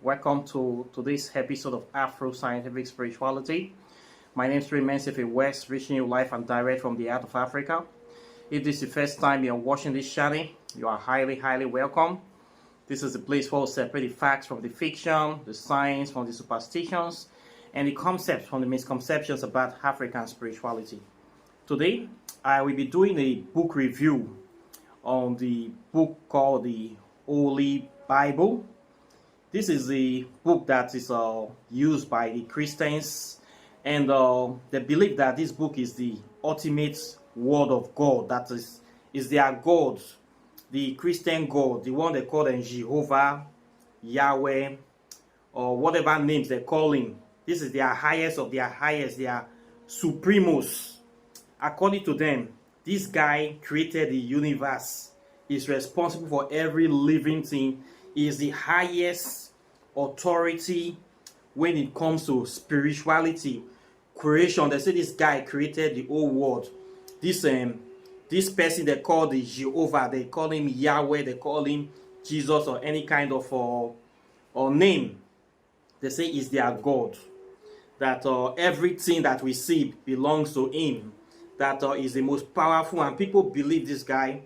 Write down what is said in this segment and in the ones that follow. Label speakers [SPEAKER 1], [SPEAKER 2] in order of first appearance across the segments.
[SPEAKER 1] Welcome to today's episode of Afro Scientific Spirituality. My name is Mensife West, reaching you live and direct from the heart of Africa. If this is the first time you're watching this channel, you are highly welcome. This is the place where we separate the facts from the fiction, the science from the superstitions, and the concepts from the misconceptions about African spirituality. Today, I will be doing a book review on the book called the Holy Bible. This is the book that is used by the Christians, and they believe that this book is the ultimate word of God. That is their God, the Christian God, the one they call them Jehovah, Yahweh, or whatever names they call him. This is their highest of their highest, their supremos. According to them, this guy created the universe, is responsible for every living thing, is the highest authority when it comes to spirituality, creation. They say this guy created the whole world. This person they call the Jehovah, they call him Yahweh, they call him Jesus, or any kind of or name. They say is their God. That everything that we see belongs to him. That is the most powerful, and people believe this guy.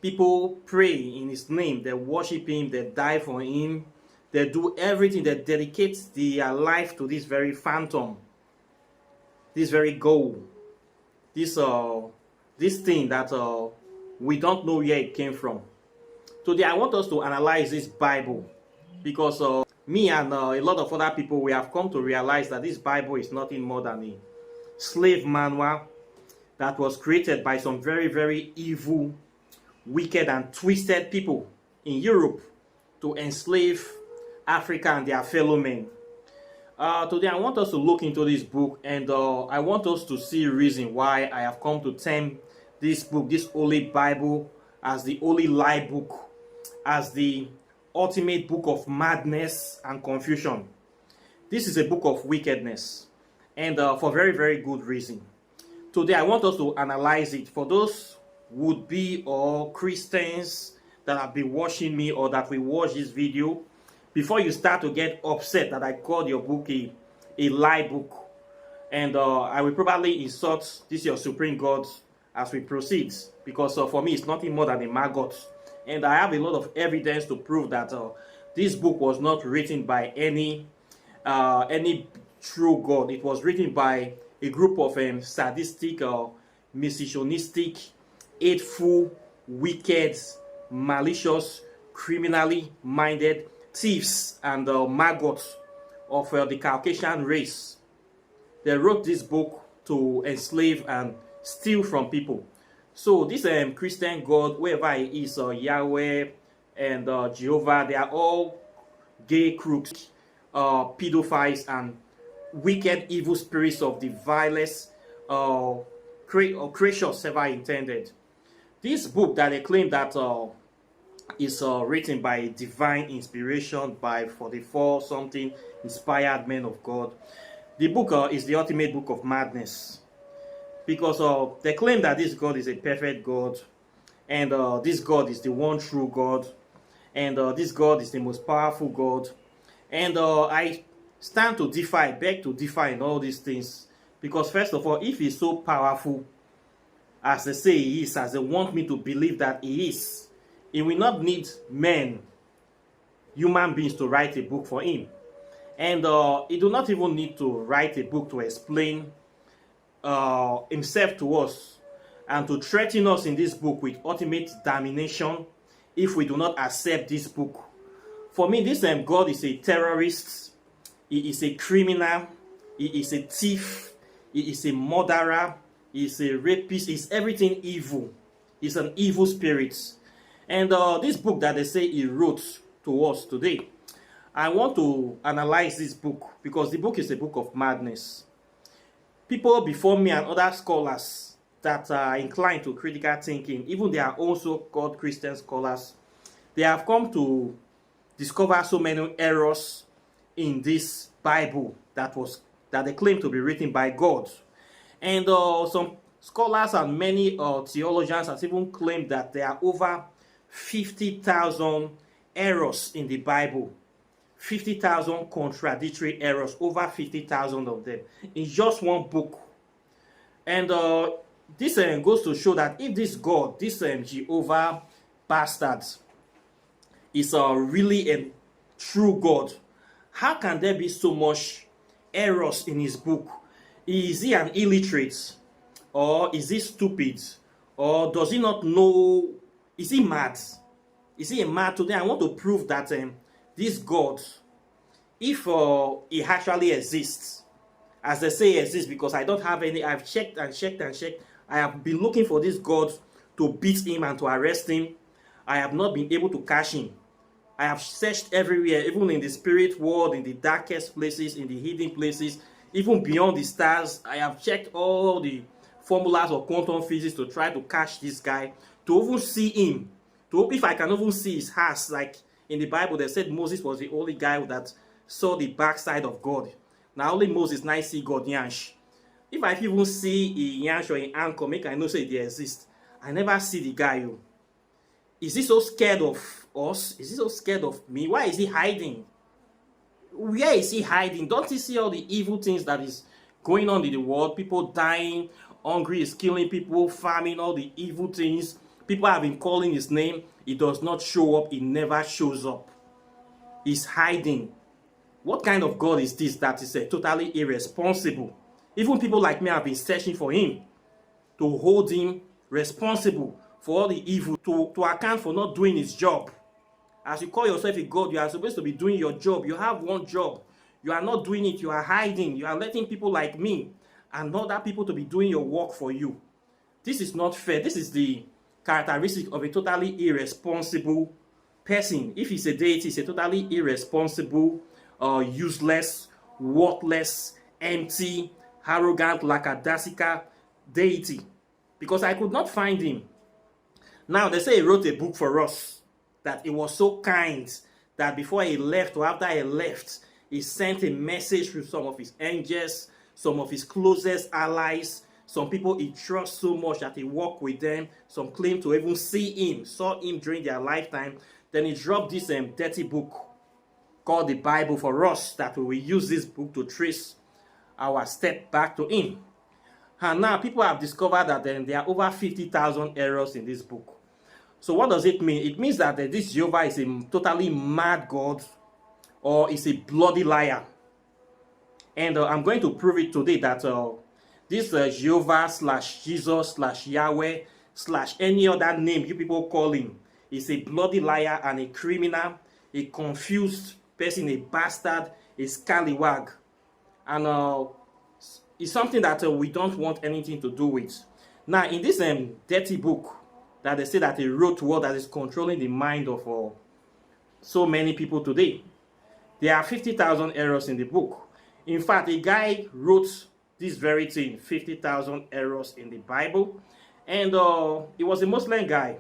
[SPEAKER 1] People pray in his name, they worship him, they die for him, they do everything, they dedicate their life to this very phantom, this very goal, this thing that we don't know where it came from. Today I want us to analyze this Bible, because me and a lot of other people, we have come to realize that this Bible is nothing more than a slave manual that was created by some very evil, wicked and twisted people in Europe to enslave Africa and their fellow men. Today I want us to look into this book, and I want us to see a reason why I have come to term this book, this Holy Bible, as the Holy Lie book, as the ultimate book of madness and confusion. This is a book of wickedness, and for very good reason. Today I want us to analyze it. For those would-be or Christians that have been watching me or that will watch this video, before you start to get upset that I called your book a lie book, and I will probably insult this your supreme God as we proceed, because for me it's nothing more than a maggot, and I have a lot of evidence to prove that this book was not written by any true God. It was written by a group of sadistic, misogynistic, hateful, wicked, malicious, criminally minded thieves and maggots of the Caucasian race. They wrote this book to enslave and steal from people. So this Christian God, whoever he is, Yahweh and Jehovah, they are all gay crooks, pedophiles, and wicked evil spirits of the vilest creatures ever intended. This book that they claim that is written by divine inspiration by 44 something inspired men of God. The book is the ultimate book of madness, because they claim that this God is a perfect God, and this God is the one true God, and this God is the most powerful God. And I stand to defy, beg to defy in all these things, because first of all, if he's so powerful as they say he is, as they want me to believe that he is, he will not need men, human beings, to write a book for him. And he do not even need to write a book to explain himself to us and to threaten us in this book with ultimate damnation if we do not accept this book. For me, this God is a terrorist, he is a criminal, he is a thief, he is a murderer, he is a rapist, he is everything evil. He's an evil spirit. And this book that they say he wrote to us today, I want to analyze this book because the book is a book of madness. People before me and other scholars that are inclined to critical thinking, even they are also called Christian scholars, they have come to discover so many errors in this Bible that they claim to be written by God. And some scholars and many theologians have even claimed that there are over 50,000 errors in the Bible. 50,000 contradictory errors, over 50,000 of them in just one book. And this goes to show that if this God, this Jehovah bastard, is really a true God, how can there be so much errors in his book? Is he an illiterate? Or is he stupid? Or does he not know? Is he mad? Is he mad today? I want to prove that this God, if he actually exists, as they say exists, because I don't have any, I've checked and checked and checked. I have been looking for this God to beat him and to arrest him. I have not been able to catch him. I have searched everywhere, even in the spirit world, in the darkest places, in the hidden places, even beyond the stars. I have checked all the formulas of quantum physics to try to catch this guy, to even see him, to if I can even see his ass. Like in the Bible, they said Moses was the only guy that saw the backside of God. Now only Moses now see God yansh. If I even see a yansh or an anchor, make I know say they exist. I never see the guy. You. Is he so scared of us? Is he so scared of me? Why is he hiding? Where is he hiding? Don't you see all the evil things that is going on in the world? People dying, hungry is killing people, farming, all the evil things. People have been calling his name. He does not show up. He never shows up. He's hiding. What kind of God is this that is totally irresponsible? Even people like me have been searching for him, to hold him responsible for all the evil, to account for not doing his job. As you call yourself a God, you are supposed to be doing your job. You have one job. You are not doing it. You are hiding. You are letting people like me and other people to be doing your work for you. This is not fair. This is the characteristic of a totally irresponsible person. If he's a deity, he's a totally irresponsible, useless, worthless, empty, arrogant, lackadaisical deity. Because I could not find him. Now, they say he wrote a book for us, that he was so kind that before he left or after he left, he sent a message to some of his angels, some of his closest allies, some people he trusts so much that he walked with them, some claim to even see him, saw him during their lifetime. Then he dropped this dirty book called the Bible for us, that we will use this book to trace our step back to him. And now people have discovered that there are over 50,000 errors in this book. So what does it mean? It means that this Jehovah is a totally mad God, or is a bloody liar. And I'm going to prove it today that this Jehovah slash Jesus slash Yahweh slash any other name you people call him is a bloody liar and a criminal, a confused person, a bastard, a scallywag. And it's something that we don't want anything to do with. Now, in this dirty book that they say that he wrote to us, that is controlling the mind of so many people today, there are 50,000 errors in the book. In fact, a guy wrote this very thing, 50,000 errors in the Bible. And he was a Muslim guy.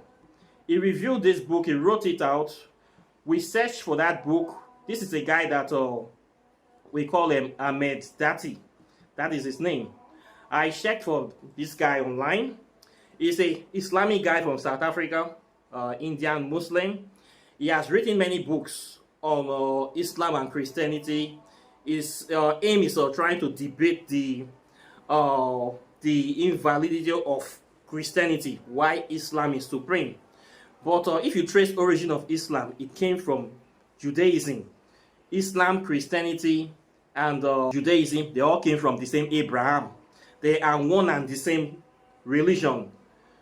[SPEAKER 1] He reviewed this book, he wrote it out. We searched for that book. This is a guy that we call him Ahmed Dati. That is his name. I checked for this guy online. He's an Islamic guy from South Africa, Indian Muslim. He has written many books on Islam and Christianity. His aim is trying to debate the invalidity of Christianity, why Islam is supreme. But if you trace origin of Islam, it came from Judaism. Islam, Christianity, and Judaism, they all came from the same Abraham. They are one and the same religion.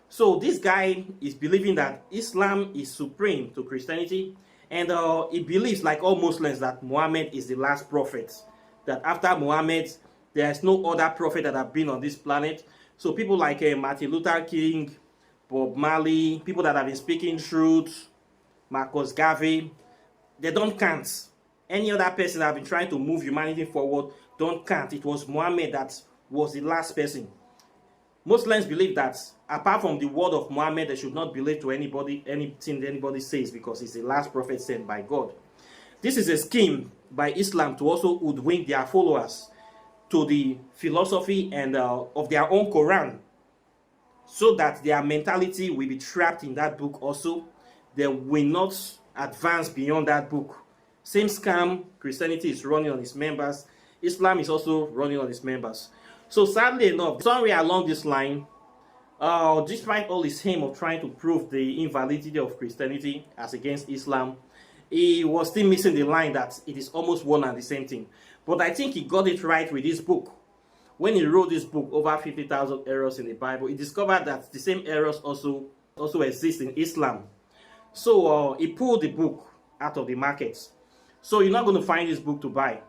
[SPEAKER 1] So this guy is believing that Islam is supreme to Christianity, and he believes, like all Muslims, that Muhammad is the last prophet. That after Muhammad, there is no other prophet that have been on this planet. So people like Martin Luther King, Bob Marley, people that have been speaking truth, Marcus Garvey, they don't count. Any other person that have been trying to move humanity forward don't count. It was Muhammad that was the last person. Muslims believe that apart from the word of Muhammad, they should not believe to anybody, anything anybody says, because he's the last prophet sent by God. This is a scheme by Islam to also hoodwink their followers to the philosophy and of their own Quran, so that their mentality will be trapped in that book also. They will not advance beyond that book. Same scam Christianity is running on its members, Islam is also running on its members. So sadly enough, somewhere along this line, despite all his aim of trying to prove the invalidity of Christianity as against Islam, he was still missing the line that it is almost one and the same thing. But I think he got it right with this book. When he wrote this book, Over 50,000 Errors in the Bible, he discovered that the same errors also exist in Islam. So he pulled the book out of the market. So you're not going to find this book to buy.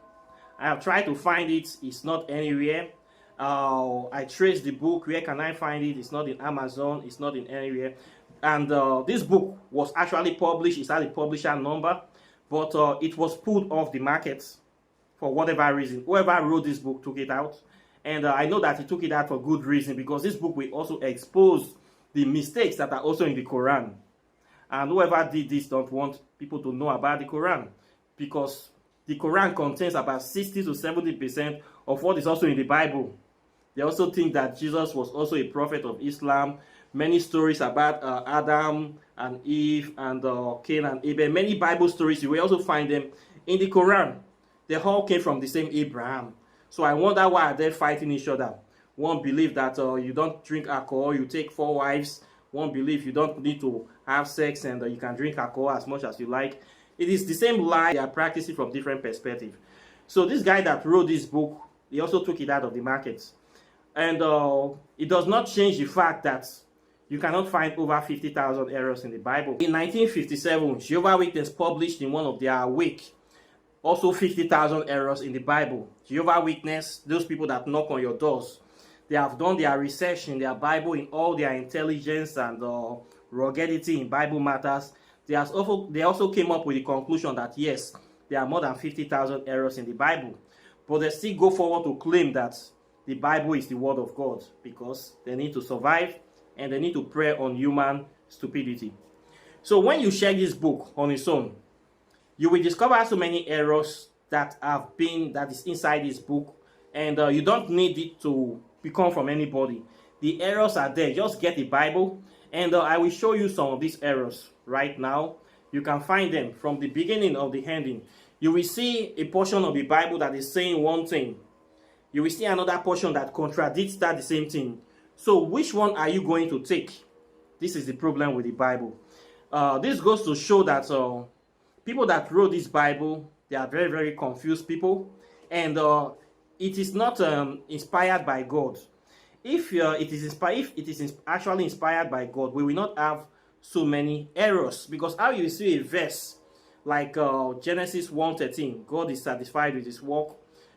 [SPEAKER 1] I have tried to find it. It's not anywhere. I traced the book. Where can I find it? It's not in Amazon. It's not in anywhere. And this book was actually published. It had a publisher number, but it was pulled off the market for whatever reason. Whoever wrote this book took it out. And I know that he took it out for good reason, because this book will also expose the mistakes that are also in the Quran. And whoever did this don't want people to know about the Quran, because the Quran contains about 60 to 70% of what is also in the Bible. They also think that Jesus was also a prophet of Islam. Many stories about Adam and Eve and Cain and Abel. Many Bible stories, you will also find them in the Quran. They all came from the same Abraham. So I wonder why are they fighting each other. One believe that you don't drink alcohol, you take 4 wives. One believe you don't need to have sex and you can drink alcohol as much as you like. It is the same lie. They are practicing from different perspectives. So this guy that wrote this book, he also took it out of the market. And it does not change the fact that you cannot find over 50,000 errors in the Bible. In 1957, Jehovah's Witnesses published in one of their wake also 50,000 errors in the Bible. Jehovah's Witnesses, those people that knock on your doors, they have done their research in their Bible, in all their intelligence and ruggedity in Bible matters. They also came up with the conclusion that yes, there are more than 50,000 errors in the Bible. But they still go forward to claim that the Bible is the word of God, because they need to survive and they need to prey on human stupidity. So when you check this book on its own, you will discover so many errors that is inside this book, and you don't need it to become from anybody. The errors are there. Just get the Bible, and I will show you some of these errors right now. You can find them from the beginning of the ending. You will see a portion of the Bible that is saying one thing. You will see another portion that contradicts that the same thing. So which one are you going to take? This is the problem with the Bible. This goes to show that people that wrote this Bible, they are very, very confused people. And it is not inspired by God. If it is actually inspired by God, we will not have so many errors. Because how you see a verse like Genesis 1:13, God is satisfied with his work.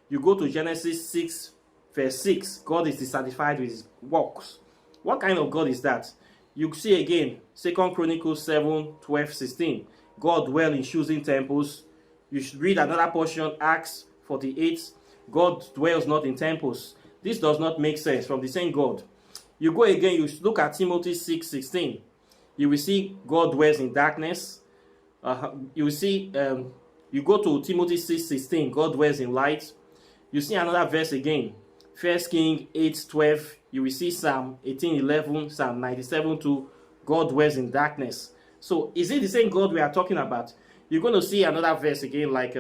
[SPEAKER 1] You go to Genesis 6 verse 6, God is dissatisfied with his works. What kind of God is that? You see again, 2 Chronicles 7:12-16, God dwells in choosing temples. You should read another portion, Acts 48, God dwells not in temples. This does not make sense from the same God. You go again, you look at Timothy 6:16. You will see God dwells in darkness. You will see, you go to Timothy 6:16, God dwells in light. You see another verse again, 1 Kings 8:12. You will see Psalm 18:11, Psalm 97:2, God dwells in darkness. So is it the same God we are talking about? You're going to see another verse again, like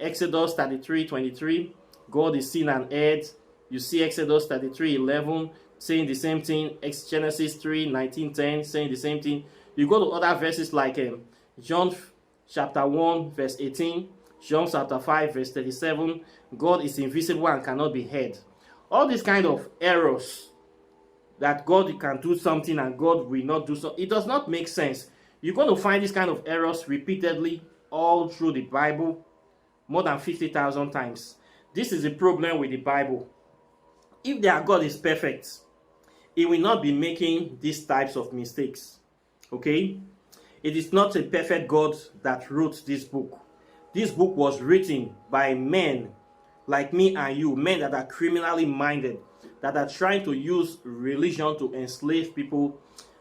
[SPEAKER 1] Exodus 33:23, God is seen and heard. You see Exodus 33:11 saying the same thing. Genesis 3:19-10 saying the same thing. You go to other verses like John chapter 1 verse 18, John chapter 5 verse 37, God is invisible and cannot be heard. All these kind of errors, that God can do something and God will not do something, it does not make sense. You're going to find this kind of errors repeatedly all through the Bible, more than 50,000 times. This is the problem with the Bible. If their God is perfect, he will not be making these types of mistakes. Okay? It is not a perfect God that wrote this book. This book was written by men like me and you, men that are criminally minded, that are trying to use religion to enslave people,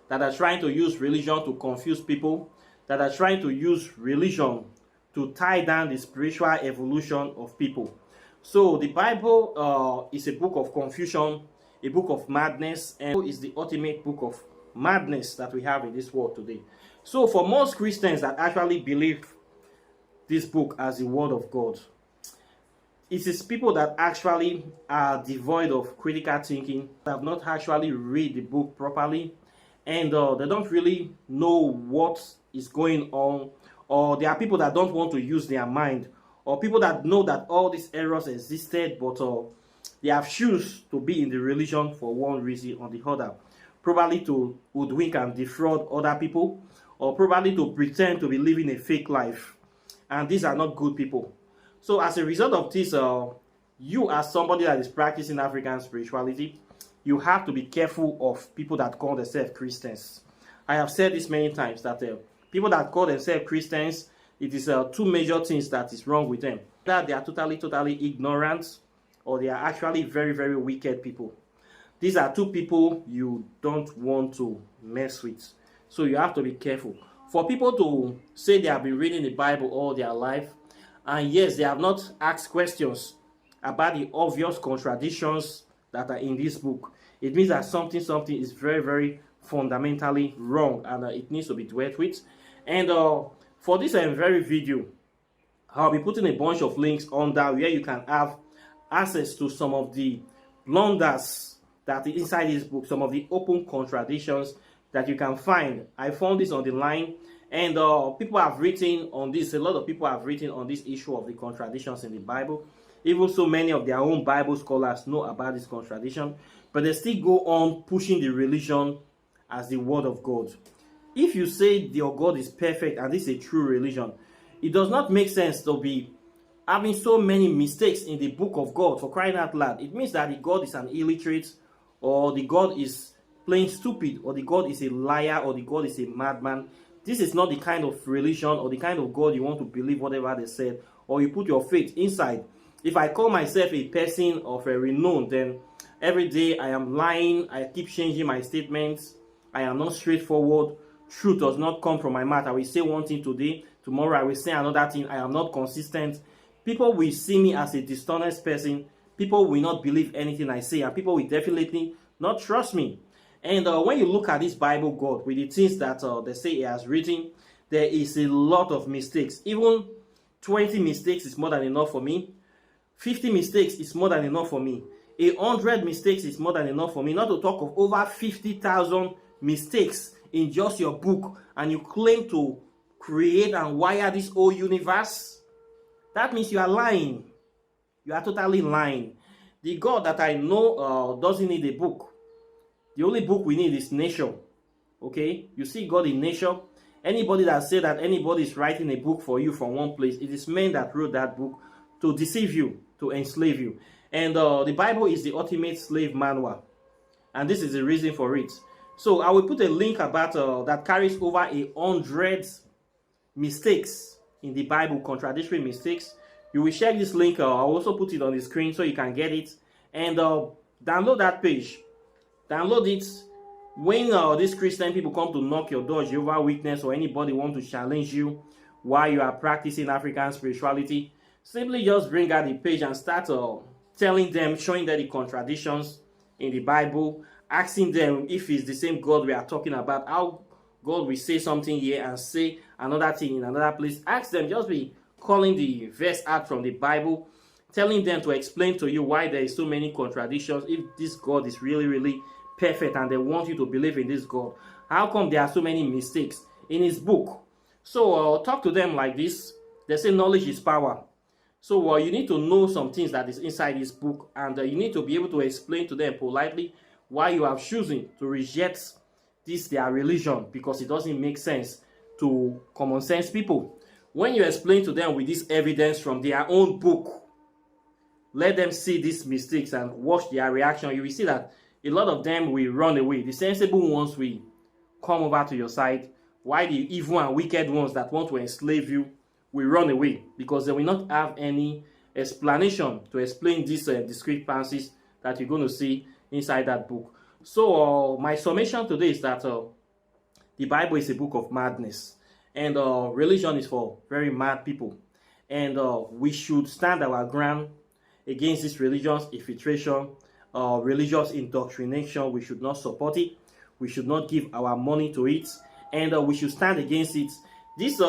[SPEAKER 1] that are trying to use religion to confuse people, that are trying to use religion to tie down the spiritual evolution of people. So the Bible is a book of confusion, a book of madness, and is the ultimate book of madness that we have in this world today. So for most Christians that actually believe this book as the word of God. It is people that actually are devoid of critical thinking, have not actually read the book properly, and they don't really know what is going on, or there are people that don't want to use their mind, or people that know that all these errors existed, but they have choose to be in the religion for one reason or the other, probably to hoodwink and defraud other people, or probably to pretend to be living a fake life. And these are not good people. So as a result of this, you as somebody that is practicing African spirituality, you have to be careful of people that call themselves Christians. I have said this many times, that people that call themselves Christians, it is two major things that is wrong with them. That they are totally ignorant, or they are actually very wicked people. These are two people you don't want to mess with. So you have to be careful. For people to say they have been reading the Bible all their life, and yes, they have not asked questions about the obvious contradictions that are in this book, it means that something is very fundamentally wrong, and it needs to be dealt with. And for this very video, I'll be putting a bunch of links under where you can have access to some of the blunders that is inside this book, some of the open contradictions that you can find. I found this on the line, and people have written on this. A lot of people have written on this issue of the contradictions in the Bible. Even so many of their own Bible scholars know about this contradiction, but they still go on pushing the religion as the word of God. If you say your God is perfect and this is a true religion, it does not make sense to be having so many mistakes in the book of God, for crying out loud. It means that the God is an illiterate, or the God is playing stupid, or the God is a liar, or the God is a madman. This is not the kind of religion or the kind of God you want to believe whatever they said, or you put your faith inside. If I call myself a person of a renown, then every day I am lying, I keep changing my statements, I am not straightforward, truth does not come from my mouth. I will say one thing today, tomorrow I will say another thing. I am not consistent. People will see me as a dishonest person. People will not believe anything I say, and people will definitely not trust me. And when you look at this Bible God with the things that they say he has written, there is a lot of mistakes. Even 20 mistakes is more than enough for me. 50 mistakes is more than enough for me. 100 mistakes is more than enough for me. Not to talk of over 50,000 mistakes in just your book, and you claim to create and wire this whole universe. That means you are lying. You are totally lying. The God that I know doesn't need a book. The only book we need is nature. Okay? You see God in nature. Anybody that said that anybody is writing a book for you from one place, it is men that wrote that book to deceive you, to enslave you. And the Bible is the ultimate slave manual. And this is the reason for it. So I will put a link about that carries over 100 mistakes in the Bible, contradictory mistakes. You will check this link. I'll also put it on the screen so you can get it. And download that page. Download it. When these Christian people come to knock your door, Jehovah's Witness, or anybody want to challenge you while you are practicing African spirituality, simply just bring out the page and start telling them, showing them the contradictions in the Bible, asking them if it's the same God we are talking about, how God will say something here and say another thing in another place. Ask them, just be calling the verse out from the Bible, telling them to explain to you why there is so many contradictions. If this God is really perfect and they want you to believe in this God, how come there are so many mistakes in his book? So talk to them like this. They say knowledge is power. So you need to know some things that is inside this book, and you need to be able to explain to them politely why you are choosing to reject this their religion, because it doesn't make sense to common sense people. When you explain to them with this evidence from their own book, let them see these mistakes and watch their reaction. You will see that a lot of them will run away. The sensible ones will come over to your side, while the evil and wicked ones that want to enslave you will run away, because they will not have any explanation to explain these discrepancies that you're going to see inside that book. So my summation today is that the Bible is a book of madness, and religion is for very mad people, and we should stand our ground against this religious infiltration, religious indoctrination. We should not support it. We should not give our money to it, and we should stand against it. This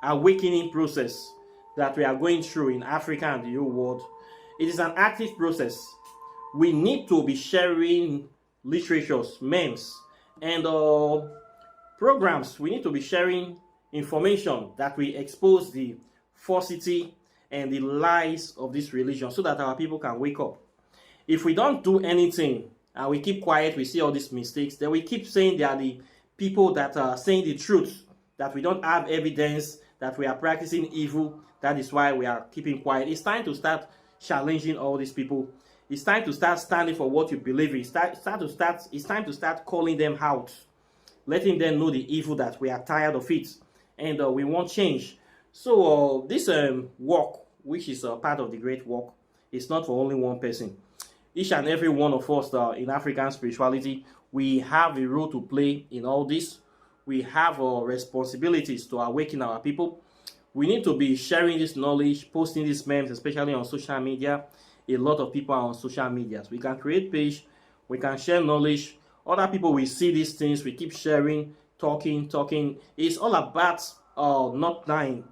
[SPEAKER 1] awakening process that we are going through in Africa and the whole world. It is an active process. We need to be sharing literatures, memes, and programs. We need to be sharing information that will expose the falsity and the lies of this religion so that our people can wake up. If we don't do anything and we keep quiet, we see all these mistakes, then we keep saying they are the people that are saying the truth, that we don't have evidence, that we are practicing evil. That is why we are keeping quiet. It's time to start challenging all these people. It's time to start standing for what you believe in. It's time to start calling them out, letting them know the evil, that we are tired of it and we want change. So this work, which is part of the great work, is not for only one person. Each and every one of us in African spirituality, we have a role to play in all this. We have responsibilities to awaken our people. We need to be sharing this knowledge, posting these memes, especially on social media. A lot of people are on social media. We can create page, we can share knowledge. Other people will see these things, we keep sharing, talking. It's all about not dying.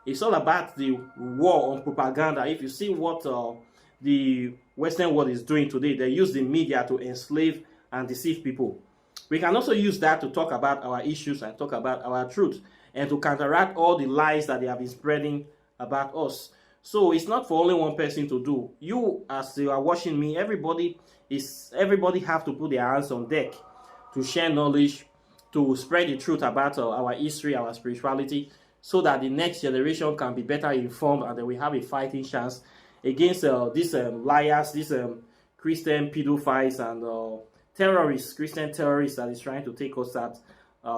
[SPEAKER 1] It's all about the war on propaganda. If you see what the Western world is doing today, they use the media to enslave and deceive people. We can also use that to talk about our issues and talk about our truth and to counteract all the lies that they have been spreading about us. So it's not for only one person to do. You, as you are watching me, everybody have to put their hands on deck to share knowledge, to spread the truth about our history, our spirituality, so that the next generation can be better informed and then we have a fighting chance against these liars, these Christian pedophiles and terrorists, Christian terrorists that is trying to take us out,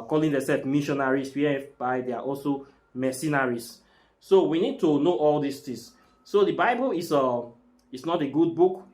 [SPEAKER 1] calling themselves missionaries, whereby they are also mercenaries. So we need to know all these things. So the Bible is not a good book.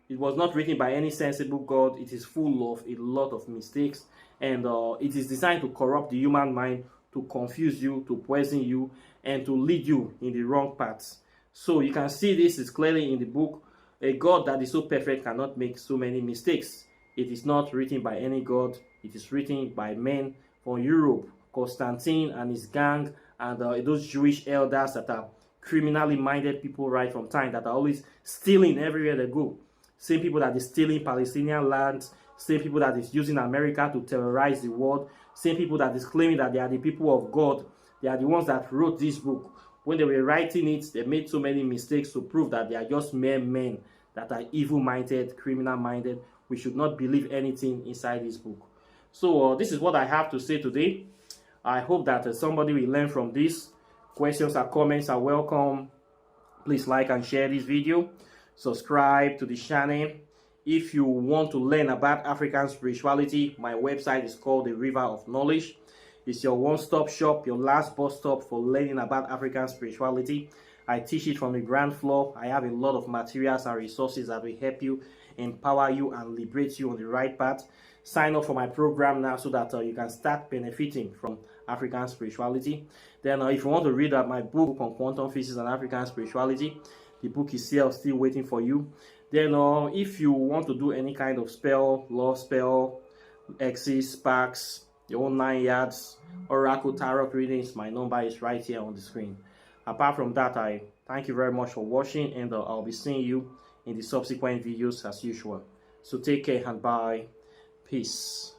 [SPEAKER 1] It was not written by any sensible God. It is full of a lot of mistakes, and it is designed to corrupt the human mind, to confuse you, to poison you, and to lead you in the wrong paths. So you can see this is clearly in the book. A God that is so perfect cannot make so many mistakes. It is not written by any God. It is written by men from Europe, Constantine and his gang, and those Jewish elders that are criminally minded people right from time, that are always stealing everywhere they go. Same people that is stealing Palestinian lands, same people that is using America to terrorize the world, same people that is claiming that they are the people of God. They are the ones that wrote this book. When they were writing it, they made so many mistakes to prove that they are just mere men that are evil-minded, criminal-minded. We should not believe anything inside this book. So this is what I have to say today. I hope that somebody will learn from this. Questions or comments are welcome. Please like and share this video. Subscribe to the channel. If you want to learn about African spirituality, my website is called The River of Knowledge. It's your one-stop shop, your last bus stop for learning about African spirituality. I teach it from the ground floor. I have a lot of materials and resources that will help you, empower you, and liberate you on the right path. Sign up for my program now so that you can start benefiting from African spirituality. Then if you want to read my book on quantum physics and African spirituality, the book is still waiting for you. Then if you want to do any kind of spell, law spell, X's, sparks, your own 9 yards, oracle tarot readings, my number is right here on the screen. Apart from that, I thank you very much for watching, and I'll be seeing you in the subsequent videos as usual. So take care and bye. Peace.